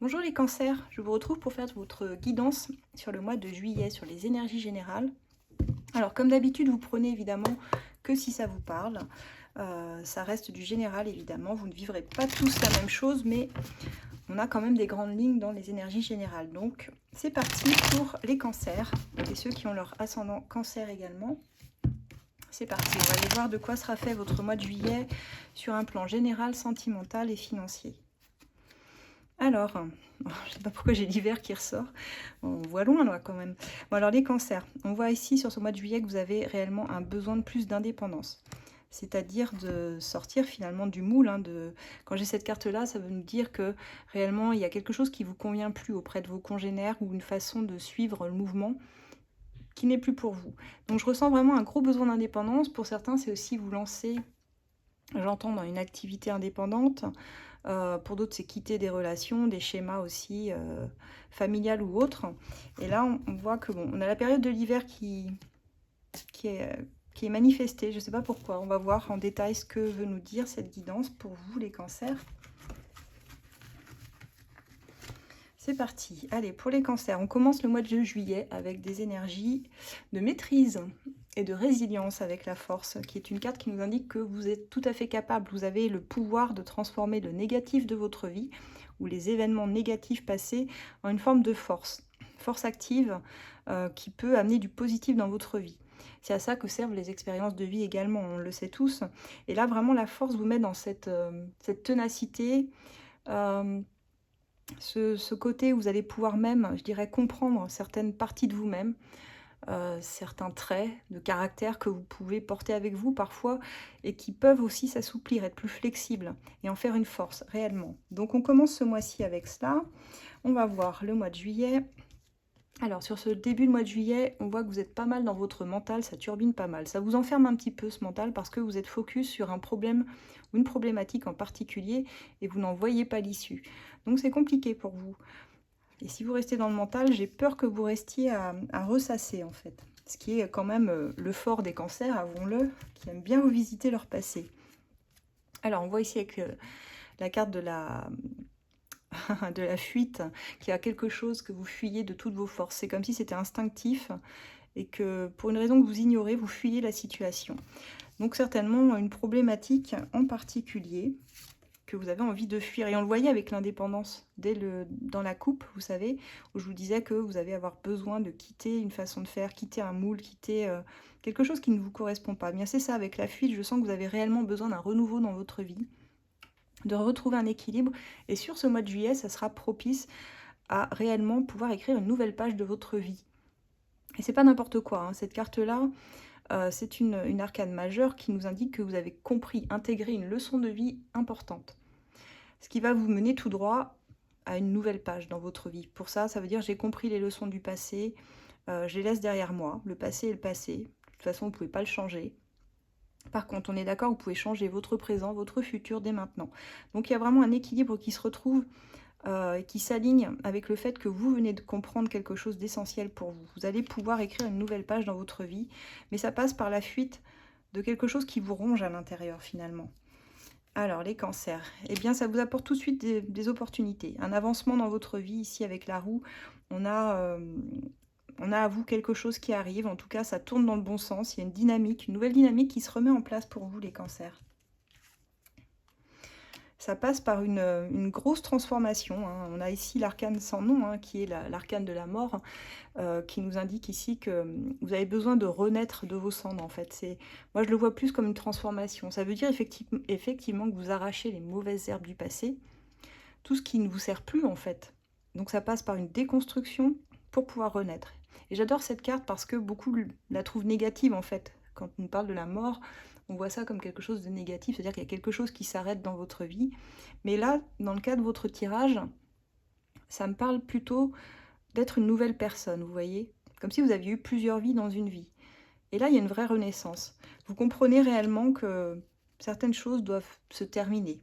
Bonjour les cancers, je vous retrouve pour faire votre guidance sur le mois de juillet, sur les énergies générales. Alors comme d'habitude, vous prenez évidemment que si ça vous parle. Ça reste du général évidemment, vous ne vivrez pas tous la même chose, mais on a quand même des grandes lignes dans les énergies générales. Donc c'est parti pour les cancers et ceux qui ont leur ascendant cancer également. C'est parti, on va aller voir de quoi sera fait votre mois de juillet sur un plan général, sentimental et financier. Alors, je ne sais pas pourquoi j'ai l'hiver qui ressort. On voit loin là quand même. Bon alors les cancers. On voit ici sur ce mois de juillet que vous avez réellement un besoin de plus d'indépendance. C'est-à-dire de sortir finalement du moule. Quand j'ai cette carte-là, ça veut nous dire que réellement il y a quelque chose qui ne vous convient plus auprès de vos congénères ou une façon de suivre le mouvement qui n'est plus pour vous. Donc je ressens vraiment un gros besoin d'indépendance. Pour certains, c'est aussi vous lancer, j'entends, dans une activité indépendante. Pour d'autres, c'est quitter des relations, des schémas aussi, familiales ou autres. Et là, on voit que bon, on a la période de l'hiver qui est manifestée. Je ne sais pas pourquoi. On va voir en détail ce que veut nous dire cette guidance pour vous, les cancers. C'est parti. Allez, pour les cancers, on commence le mois de juillet avec des énergies de maîtrise et de résilience avec la force, qui est une carte qui nous indique que vous êtes tout à fait capable, vous avez le pouvoir de transformer le négatif de votre vie ou les événements négatifs passés en une forme de force, force active qui peut amener du positif dans votre vie. C'est à ça que servent les expériences de vie également, on le sait tous. Et là, vraiment, la force vous met dans cette ténacité, ce côté où vous allez pouvoir même, je dirais, comprendre certaines parties de vous-même, certains traits de caractère que vous pouvez porter avec vous parfois et qui peuvent aussi s'assouplir, être plus flexibles et en faire une force réellement. Donc on commence ce mois-ci avec cela. On va voir le mois de juillet. Alors sur ce début de mois de juillet, on voit que vous êtes pas mal dans votre mental, ça turbine pas mal. Ça vous enferme un petit peu ce mental parce que vous êtes focus sur un problème ou une problématique en particulier et vous n'en voyez pas l'issue. Donc c'est compliqué pour vous. Et si vous restez dans le mental, j'ai peur que vous restiez à ressasser en fait. Ce qui est quand même le fort des cancers, avouons-le, qui aiment bien revisiter leur passé. Alors on voit ici avec la carte de la, de la fuite, qu'il y a quelque chose que vous fuyez de toutes vos forces. C'est comme si c'était instinctif et que pour une raison que vous ignorez, vous fuyez la situation. Donc certainement une problématique en particulier que vous avez envie de fuir. Et on le voyait avec l'indépendance dans la coupe, vous savez, où je vous disais que vous allez avoir besoin de quitter une façon de faire, quitter un moule, quitter quelque chose qui ne vous correspond pas. Bien c'est ça, avec la fuite, je sens que vous avez réellement besoin d'un renouveau dans votre vie, de retrouver un équilibre. Et sur ce mois de juillet, ça sera propice à réellement pouvoir écrire une nouvelle page de votre vie. Et c'est pas n'importe quoi, hein. Cette carte-là, c'est une arcane majeure qui nous indique que vous avez compris, intégré une leçon de vie importante. Ce qui va vous mener tout droit à une nouvelle page dans votre vie. Pour ça, ça veut dire j'ai compris les leçons du passé, je les laisse derrière moi. Le passé est le passé. De toute façon, vous ne pouvez pas le changer. Par contre, on est d'accord, vous pouvez changer votre présent, votre futur dès maintenant. Donc il y a vraiment un équilibre qui se retrouve et qui s'aligne avec le fait que vous venez de comprendre quelque chose d'essentiel pour vous. Vous allez pouvoir écrire une nouvelle page dans votre vie, mais ça passe par la fuite de quelque chose qui vous ronge à l'intérieur finalement. Alors, les cancers, eh bien, ça vous apporte tout de suite des opportunités, un avancement dans votre vie. Ici, avec la roue, on a à vous quelque chose qui arrive. En tout cas, ça tourne dans le bon sens. Il y a une dynamique, une nouvelle dynamique qui se remet en place pour vous, les cancers. Ça passe par une grosse transformation, hein. On a ici l'arcane sans nom, hein, qui est l'arcane de la mort, qui nous indique ici que vous avez besoin de renaître de vos cendres, en fait. Moi, je le vois plus comme une transformation. Ça veut dire effectivement que vous arrachez les mauvaises herbes du passé, tout ce qui ne vous sert plus, en fait. Donc ça passe par une déconstruction pour pouvoir renaître. Et j'adore cette carte parce que beaucoup la trouvent négative, en fait. Quand on parle de la mort, on voit ça comme quelque chose de négatif, c'est-à-dire qu'il y a quelque chose qui s'arrête dans votre vie. Mais là, dans le cas de votre tirage, ça me parle plutôt d'être une nouvelle personne, vous voyez, comme si vous aviez eu plusieurs vies dans une vie. Et là, il y a une vraie renaissance. Vous comprenez réellement que certaines choses doivent se terminer.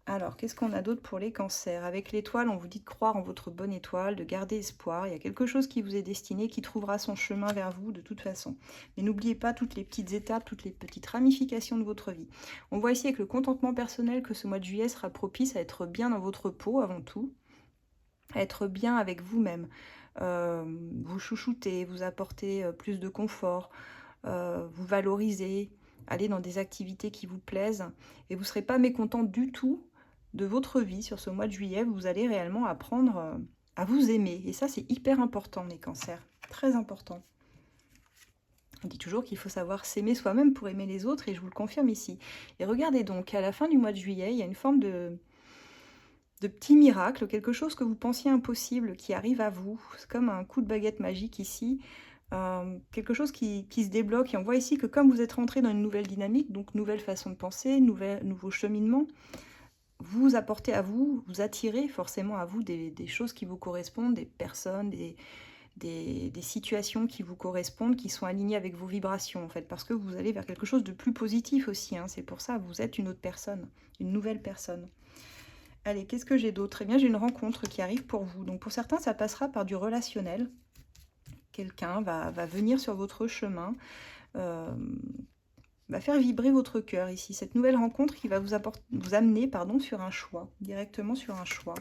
Alors, qu'est-ce qu'on a d'autre pour les cancers? Avec l'étoile, on vous dit de croire en votre bonne étoile, de garder espoir. Il y a quelque chose qui vous est destiné, qui trouvera son chemin vers vous de toute façon. Mais n'oubliez pas toutes les petites étapes, toutes les petites ramifications de votre vie. On voit ici avec le contentement personnel que ce mois de juillet sera propice à être bien dans votre peau avant tout, à être bien avec vous-même. Vous chouchoutez, vous apportez plus de confort, vous valorisez, allez dans des activités qui vous plaisent et vous ne serez pas mécontent du tout de votre vie sur ce mois de juillet. Vous allez réellement apprendre à vous aimer et ça c'est hyper important les cancers, très important. On dit toujours qu'il faut savoir s'aimer soi-même pour aimer les autres et je vous le confirme ici. Et regardez donc, à la fin du mois de juillet, il y a une forme de petit miracle, quelque chose que vous pensiez impossible qui arrive à vous. C'est comme un coup de baguette magique ici. Quelque chose qui se débloque. Et on voit ici que comme vous êtes rentré dans une nouvelle dynamique, donc nouvelle façon de penser, nouveau cheminement, vous apportez à vous, vous attirez forcément à vous des choses qui vous correspondent, des personnes, des situations qui vous correspondent, qui sont alignées avec vos vibrations en fait, parce que vous allez vers quelque chose de plus positif aussi. C'est pour ça que vous êtes une autre personne, une nouvelle personne. Allez, qu'est-ce que j'ai d'autre? Eh bien, j'ai une rencontre qui arrive pour vous. Donc, pour certains, ça passera par du relationnel. Quelqu'un va venir sur votre chemin, va faire vibrer votre cœur ici. Cette nouvelle rencontre qui va vous amener sur un choix, directement sur un choix.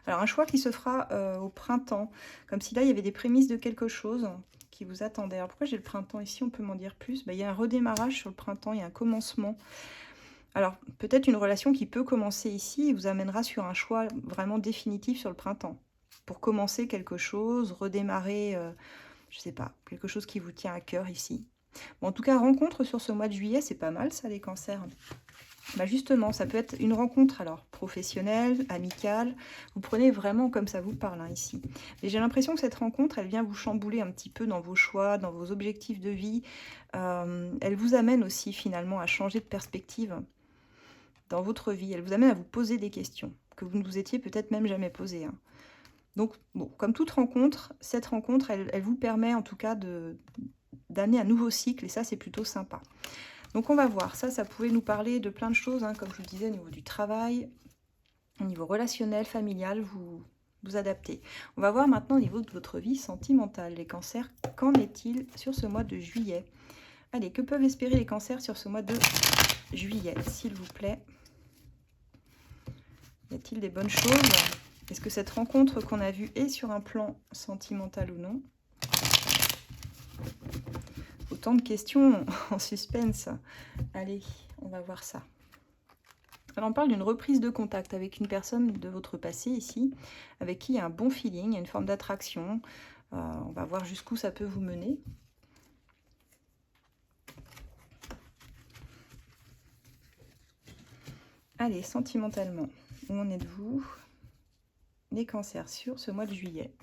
Alors, un choix qui se fera au printemps, comme si là, il y avait des prémices de quelque chose qui vous attendait. Alors, pourquoi j'ai le printemps ici? On peut m'en dire plus. Il y a un redémarrage sur le printemps, il y a un commencement. Alors, peut-être une relation qui peut commencer ici et vous amènera sur un choix vraiment définitif sur le printemps. Pour commencer quelque chose, redémarrer, je ne sais pas, quelque chose qui vous tient à cœur ici. Bon, en tout cas, rencontre sur ce mois de juillet, c'est pas mal ça, les cancers. Justement, ça peut être une rencontre alors professionnelle, amicale. Vous prenez vraiment comme ça vous parle ici. Mais j'ai l'impression que cette rencontre, elle vient vous chambouler un petit peu dans vos choix, dans vos objectifs de vie. Elle vous amène aussi finalement à changer de perspective dans votre vie. Elle vous amène à vous poser des questions que vous ne vous étiez peut-être même jamais posées. Donc, bon, comme toute rencontre, cette rencontre, elle vous permet en tout cas d'amener un nouveau cycle et ça, c'est plutôt sympa. Donc, on va voir. Ça pouvait nous parler de plein de choses, comme je vous disais, au niveau du travail, au niveau relationnel, familial, vous adaptez. On va voir maintenant au niveau de votre vie sentimentale. Les cancers, qu'en est-il sur ce mois de juillet? Allez, que peuvent espérer les cancers sur ce mois de juillet, s'il vous plaît? Y a-t-il des bonnes choses? Est-ce que cette rencontre qu'on a vue est sur un plan sentimental ou non? Autant de questions en suspense. Allez, on va voir ça. Alors on parle d'une reprise de contact avec une personne de votre passé ici, avec qui il y a un bon feeling, il y a une forme d'attraction. On va voir jusqu'où ça peut vous mener. Allez, sentimentalement, où en êtes-vous? Les cancers sur ce mois de juillet.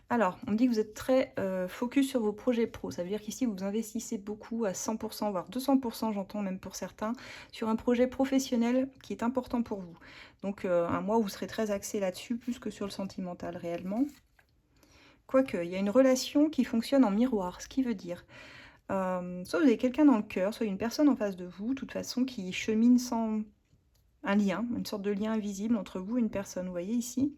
Alors, on me dit que vous êtes très focus sur vos projets pro. Ça veut dire qu'ici, vous investissez beaucoup à 100%, voire 200%, j'entends même pour certains, sur un projet professionnel qui est important pour vous. Donc, un mois où vous serez très axé là-dessus, plus que sur le sentimental réellement. Quoique, il y a une relation qui fonctionne en miroir, ce qui veut dire... soit vous avez quelqu'un dans le cœur, soit une personne en face de vous, de toute façon, qui chemine sans un lien, une sorte de lien invisible entre vous et une personne. Vous voyez ici ?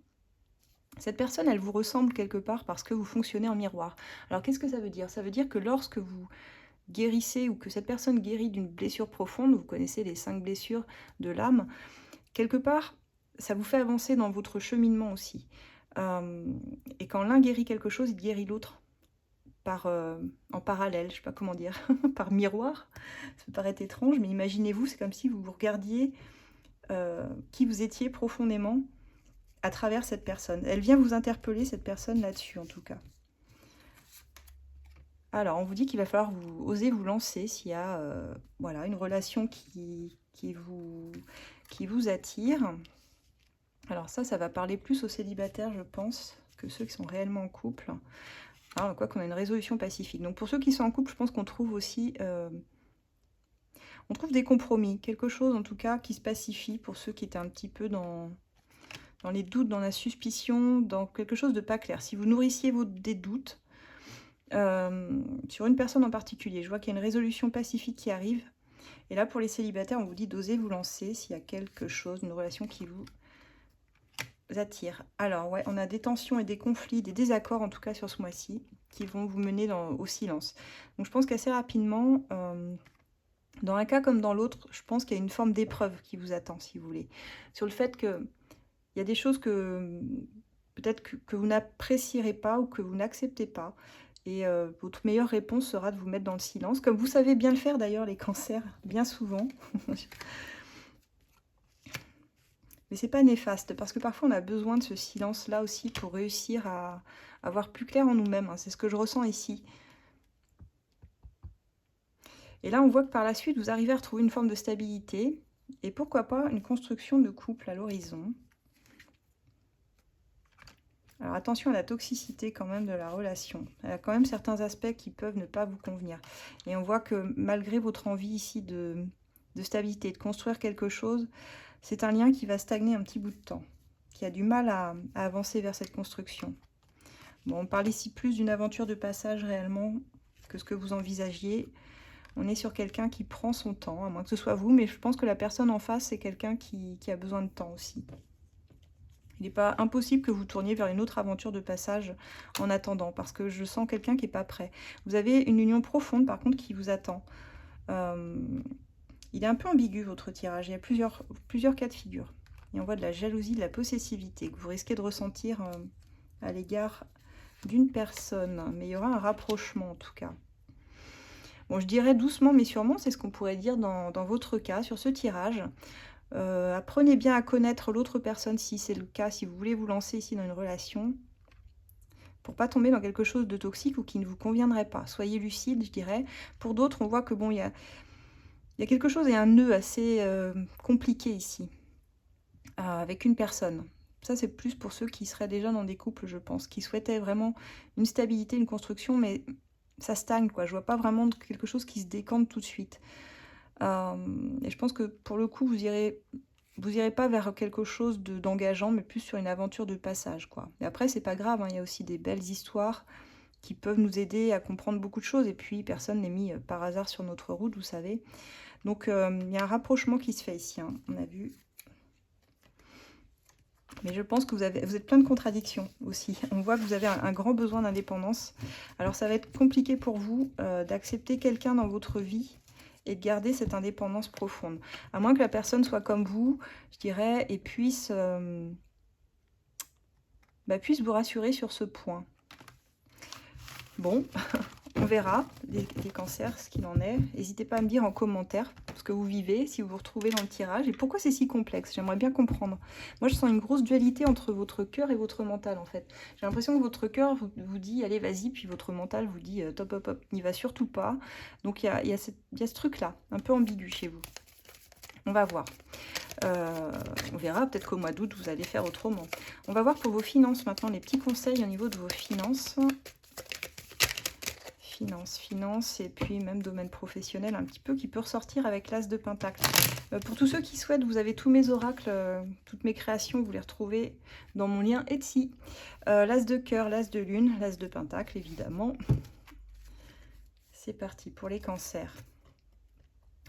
Cette personne, elle vous ressemble quelque part parce que vous fonctionnez en miroir. Alors, qu'est-ce que ça veut dire? Ça veut dire que lorsque vous guérissez ou que cette personne guérit d'une blessure profonde, vous connaissez les 5 blessures de l'âme, quelque part, ça vous fait avancer dans votre cheminement aussi. Et quand l'un guérit quelque chose, il guérit l'autre en parallèle, je ne sais pas comment dire, par miroir. Ça peut paraître étrange, mais imaginez-vous, c'est comme si vous vous regardiez qui vous étiez profondément à travers cette personne. Elle vient vous interpeller, cette personne, là-dessus, en tout cas. Alors, on vous dit qu'il va falloir oser vous lancer s'il y a voilà, une relation qui vous attire. Alors ça va parler plus aux célibataires, je pense, que ceux qui sont réellement en couple. Alors, quoi qu'on a une résolution pacifique. Donc, pour ceux qui sont en couple, je pense qu'on trouve aussi... on trouve des compromis, quelque chose, en tout cas, qui se pacifie pour ceux qui étaient un petit peu dans les doutes, dans la suspicion, dans quelque chose de pas clair. Si vous nourrissiez des doutes sur une personne en particulier, je vois qu'il y a une résolution pacifique qui arrive. Et là, pour les célibataires, on vous dit d'oser vous lancer s'il y a quelque chose, une relation qui vous attire. Alors, ouais, on a des tensions et des conflits, des désaccords en tout cas sur ce mois-ci, qui vont vous mener au silence. Donc, je pense qu'assez rapidement, dans un cas comme dans l'autre, je pense qu'il y a une forme d'épreuve qui vous attend, si vous voulez. Sur le fait qu'il y a des choses que peut-être que vous n'apprécierez pas ou que vous n'acceptez pas. Et votre meilleure réponse sera de vous mettre dans le silence, comme vous savez bien le faire d'ailleurs, les cancers, bien souvent. Mais c'est pas néfaste, parce que parfois on a besoin de ce silence-là aussi pour réussir à voir plus clair en nous-mêmes. Hein. C'est ce que je ressens ici. Et là, on voit que par la suite, vous arrivez à retrouver une forme de stabilité. Et pourquoi pas une construction de couple à l'horizon. Alors attention à la toxicité quand même de la relation. Elle a quand même certains aspects qui peuvent ne pas vous convenir. Et on voit que malgré votre envie ici de stabilité, de construire quelque chose, c'est un lien qui va stagner un petit bout de temps, qui a du mal à avancer vers cette construction. Bon, on parle ici plus d'une aventure de passage réellement que ce que vous envisagiez. On est sur quelqu'un qui prend son temps, à moins que ce soit vous, mais je pense que la personne en face, c'est quelqu'un qui a besoin de temps aussi. Il n'est pas impossible que vous tourniez vers une autre aventure de passage en attendant, parce que je sens quelqu'un qui n'est pas prêt. Vous avez une union profonde, par contre, qui vous attend. Il est un peu ambigu, votre tirage. Il y a plusieurs cas de figure. Et on voit de la jalousie, de la possessivité que vous risquez de ressentir à l'égard d'une personne. Mais il y aura un rapprochement, en tout cas. Bon, je dirais doucement, mais sûrement, c'est ce qu'on pourrait dire dans votre cas, sur ce tirage. Apprenez bien à connaître l'autre personne si c'est le cas, si vous voulez vous lancer ici dans une relation, pour pas tomber dans quelque chose de toxique ou qui ne vous conviendrait pas. Soyez lucide, je dirais. Pour d'autres, on voit que bon, il y a quelque chose et un nœud assez compliqué ici, avec une personne. Ça, c'est plus pour ceux qui seraient déjà dans des couples, je pense, qui souhaitaient vraiment une stabilité, une construction, mais ça stagne, quoi. Je vois pas vraiment quelque chose qui se décante tout de suite. Et je pense que pour le coup, vous irez pas vers quelque chose d'engageant, mais plus sur une aventure de passage, quoi. Et après, c'est pas grave, hein, il y a aussi des belles histoires qui peuvent nous aider à comprendre beaucoup de choses. Et puis, personne n'est mis par hasard sur notre route, vous savez. Donc, il y a un rapprochement qui se fait ici, hein, on a vu. Mais je pense que vous êtes plein de contradictions aussi. On voit que vous avez un grand besoin d'indépendance. Alors, ça va être compliqué pour vous d'accepter quelqu'un dans votre vie et de garder cette indépendance profonde. À moins que la personne soit comme vous, je dirais, et puisse vous rassurer sur ce point. Bon, on verra, les cancers, ce qu'il en est. N'hésitez pas à me dire en commentaire ce que vous vivez, si vous vous retrouvez dans le tirage, et pourquoi c'est si complexe. J'aimerais bien comprendre. Moi, je sens une grosse dualité entre votre cœur et votre mental, en fait. J'ai l'impression que votre cœur vous dit, allez, vas-y, puis votre mental vous dit, top, hop, hop, n'y va surtout pas. Donc, il y a ce truc-là, un peu ambigu chez vous. On va voir. On verra, peut-être qu'au mois d'août, vous allez faire autrement. On va voir pour vos finances maintenant, les petits conseils au niveau de vos finances. Finance, et puis même domaine professionnel un petit peu, qui peut ressortir avec l'As de Pentacle. Pour tous ceux qui souhaitent, vous avez tous mes oracles, toutes mes créations, vous les retrouvez dans mon lien Etsy. L'As de cœur, l'As de lune, l'As de Pentacle, évidemment. C'est parti pour les cancers.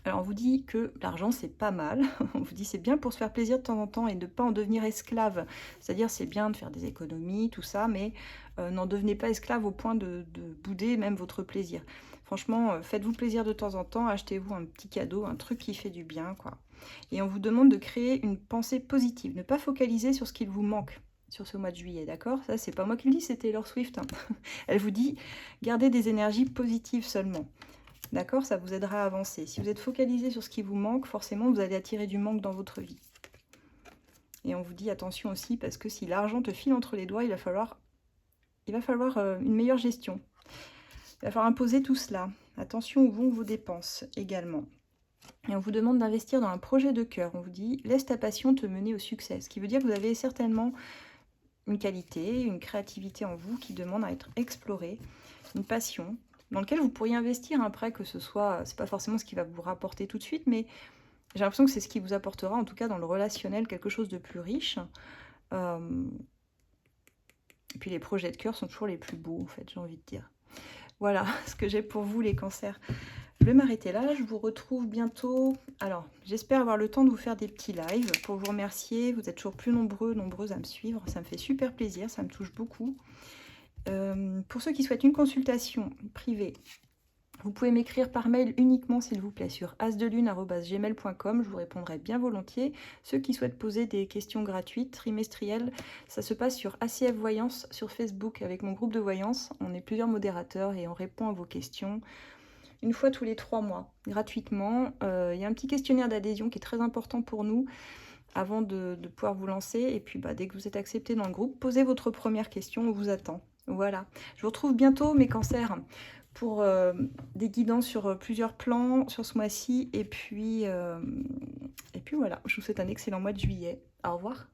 Alors on vous dit que l'argent c'est pas mal, on vous dit c'est bien pour se faire plaisir de temps en temps et de ne pas en devenir esclave. C'est-à-dire c'est bien de faire des économies, tout ça, mais n'en devenez pas esclave au point de bouder même votre plaisir. Franchement, faites-vous plaisir de temps en temps, achetez-vous un petit cadeau, un truc qui fait du bien, quoi. Et on vous demande de créer une pensée positive, ne pas focaliser sur ce qu'il vous manque sur ce mois de juillet, d'accord? Ça c'est pas moi qui le dis, c'est Taylor Swift. Hein. Elle vous dit, gardez des énergies positives seulement. D'accord, ça vous aidera à avancer. Si vous êtes focalisé sur ce qui vous manque, forcément, vous allez attirer du manque dans votre vie. Et on vous dit attention aussi, parce que si l'argent te file entre les doigts, il va falloir une meilleure gestion. Il va falloir imposer tout cela. Attention où vont vos dépenses également. Et on vous demande d'investir dans un projet de cœur. On vous dit, laisse ta passion te mener au succès. Ce qui veut dire que vous avez certainement une qualité, une créativité en vous qui demande à être explorée, une passion, dans lequel vous pourriez investir après, que ce soit, c'est pas forcément ce qui va vous rapporter tout de suite, mais j'ai l'impression que c'est ce qui vous apportera, en tout cas dans le relationnel, quelque chose de plus riche. Et puis les projets de cœur sont toujours les plus beaux, en fait, j'ai envie de dire. Voilà ce que j'ai pour vous, les cancers. Je vais m'arrêter là, je vous retrouve bientôt. Alors, j'espère avoir le temps de vous faire des petits lives pour vous remercier. Vous êtes toujours plus nombreuses à me suivre. Ça me fait super plaisir, ça me touche beaucoup. Pour ceux qui souhaitent une consultation privée, vous pouvez m'écrire par mail uniquement, s'il vous plaît, sur asdelune@gmail.com. Je vous répondrai bien volontiers. Ceux qui souhaitent poser des questions gratuites, trimestrielles, ça se passe sur ACF Voyance sur Facebook avec mon groupe de voyance. On est plusieurs modérateurs et on répond à vos questions une fois tous les 3 mois, gratuitement. Il y a un petit questionnaire d'adhésion qui est très important pour nous avant de pouvoir vous lancer. Et puis, dès que vous êtes accepté dans le groupe, posez votre première question, on vous attend. Voilà. Je vous retrouve bientôt, mes cancers, pour des guidances sur plusieurs plans sur ce mois-ci. Et puis voilà, je vous souhaite un excellent mois de juillet. Au revoir.